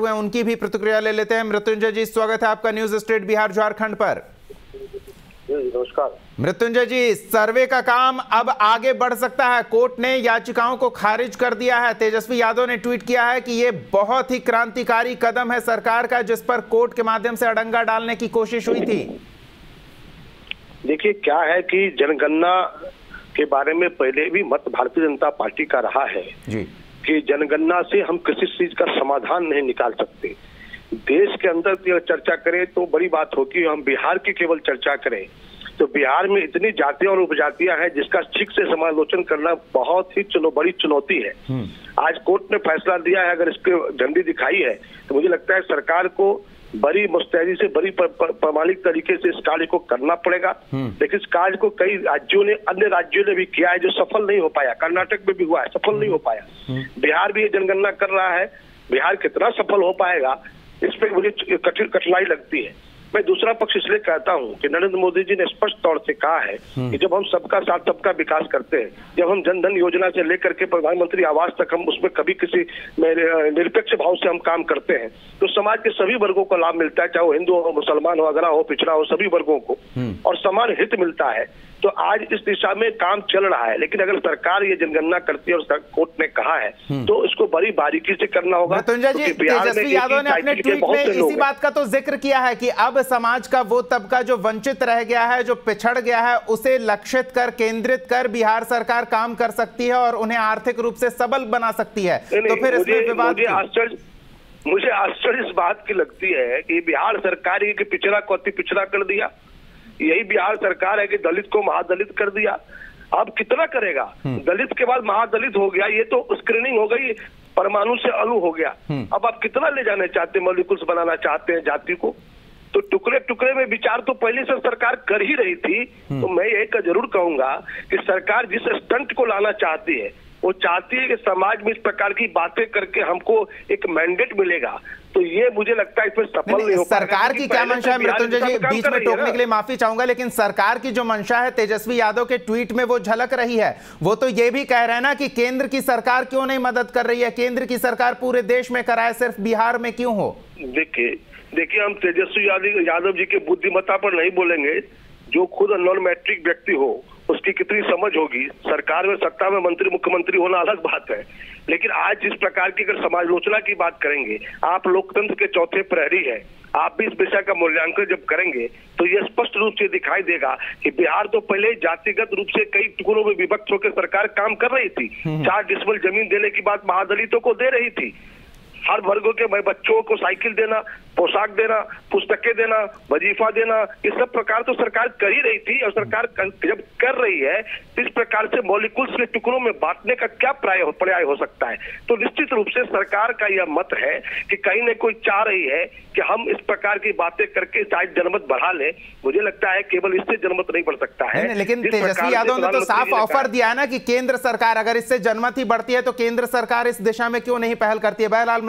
हुए हैं उनकी भी प्रतिक्रिया ले लेते हैं। मृत्युंजय जी, स्वागत है आपका न्यूज स्टेट बिहार झारखंड पर। नमस्कार। मृत्युंजय जी, सर्वे का काम अब आगे बढ़ सकता है। कोर्ट ने याचिकाओं को खारिज कर दिया है। तेजस्वी यादव ने ट्वीट किया है कि ये बहुत ही क्रांतिकारी कदम है सरकार का, जिस पर कोर्ट के माध्यम से अड़ंगा डालने की कोशिश हुई थी। देखिए, क्या है कि जनगणना के बारे में पहले भी मत भारतीय जनता पार्टी का रहा है जी कि जनगणना से हम किसी चीज का समाधान नहीं निकाल सकते। देश के अंदर की चर्चा करें तो बड़ी बात होगी, हम बिहार की केवल चर्चा करें तो बिहार में इतनी जातियां और उपजातियां हैं जिसका ठीक से समालोचन करना बहुत ही बड़ी चुनौती है। आज कोर्ट ने फैसला दिया है, अगर इसके झंडी दिखाई है तो मुझे लगता है सरकार को बड़ी मुस्तैदी से, बड़ी प्रामाणिक तरीके से इस कार्य को करना पड़ेगा। लेकिन इस कार्य को कई राज्यों ने, अन्य राज्यों ने भी किया है जो सफल नहीं हो पाया। कर्नाटक में भी हुआ है, सफल नहीं हो पाया। बिहार भी ये जनगणना कर रहा है, बिहार कितना सफल हो पाएगा इस पर मुझे कठिनाई लगती है। मैं दूसरा पक्ष इसलिए कहता हूं कि नरेंद्र मोदी जी ने स्पष्ट तौर से कहा है कि जब हम सबका साथ सबका विकास करते हैं, जब हम जन धन योजना से लेकर के प्रधानमंत्री आवास तक हम उसमें कभी किसी निरपेक्ष भाव से हम काम करते हैं तो समाज के सभी वर्गों को लाभ मिलता है, चाहे वो हिंदू हो, मुसलमान हो, अगरा हो, पिछड़ा हो, सभी वर्गों को और समान हित मिलता है। तो आज इस दिशा में काम चल रहा है। लेकिन अगर सरकार ये जनगणना करती है और कोर्ट ने कहा है तो इसको बड़ी बारीकी से करना होगा। मृत्युंजय जी, तेजस्वी यादव ने अपने ट्वीट में इसी बात का तो जिक्र किया है कि अब समाज का वो तबका जो वंचित रह गया है, जो पिछड़ गया है, उसे लक्षित कर, केंद्रित कर बिहार सरकार काम कर सकती है और उन्हें आर्थिक रूप से सबल बना सकती है। तो फिर इसमें विवाद मुझे आश्चर्य इस बात की लगती है कि बिहार सरकार ये पिछड़ा को अति पिछड़ा कर दिया। यही बिहार सरकार है कि दलित को महादलित कर दिया। अब कितना करेगा? दलित के बाद महादलित हो गया, ये तो स्क्रीनिंग हो गई, परमाणु से अणु हो गया। अब आप कितना ले जाने चाहते हैं, मॉलिक्यूल्स बनाना चाहते हैं जाति को? तो टुकड़े टुकड़े में विचार तो पहले से सरकार कर ही रही थी। तो मैं एक जरूर कहूंगा कि सरकार जिस स्टंट को लाना चाहती है वो चाहती है कि समाज में इस प्रकार की बातें करके हमको एक मैंडेट मिलेगा। तो ये मुझे लगता है इसमें सफल नहीं हो पाएगा। सरकार की क्या मंशा है? मृत्युंजय जी, बीच में टोकने के लिए माफी चाहूंगा, लेकिन सरकार की जो मंशा है तेजस्वी यादव के ट्वीट में वो झलक रही है। वो तो ये भी कह रहे हैं ना कि केंद्र की सरकार क्यों नहीं मदद कर रही है, केंद्र की सरकार पूरे देश में कराए, सिर्फ बिहार में क्यों हो? देखिए हम तेजस्वी यादव जी के बुद्धिमत्ता पर नहीं बोलेंगे। जो खुद नॉन मैट्रिक व्यक्ति हो उसकी कितनी समझ होगी। सरकार में, सत्ता में मंत्री मुख्यमंत्री होना अलग बात है, लेकिन आज जिस प्रकार की अगर समालोचना की बात करेंगे, आप लोकतंत्र के चौथे प्रहरी हैं, आप भी इस विषय का मूल्यांकन जब करेंगे तो यह स्पष्ट रूप से दिखाई देगा कि बिहार तो पहले जातिगत रूप से कई टुकड़ों में विभक्त होकर सरकार काम कर रही थी। 4 डिसमिल जमीन देने की बात महादलितों को दे रही थी। हर वर्गों के बच्चों को साइकिल देना, पोशाक देना, पुस्तकें देना, वजीफा देना, ये सब प्रकार तो सरकार कर ही रही थी। और सरकार जब कर रही है इस प्रकार से मॉलिक्यूल्स के टुकड़ों में बांटने का क्या पर्याय हो सकता है? तो निश्चित रूप से सरकार का यह मत है कि कहीं न कोई चाह रही है कि हम इस प्रकार की बातें करके शायद जनमत बढ़ा ले। मुझे लगता है केवल इससे जनमत नहीं बढ़ सकता है। लेकिन तेजस्वी यादव ने तो साफ ऑफर दिया है ना कि केंद्र सरकार अगर इससे जनमत ही बढ़ती है तो केंद्र सरकार इस दिशा में क्यों नहीं पहल करती है? बहरहाल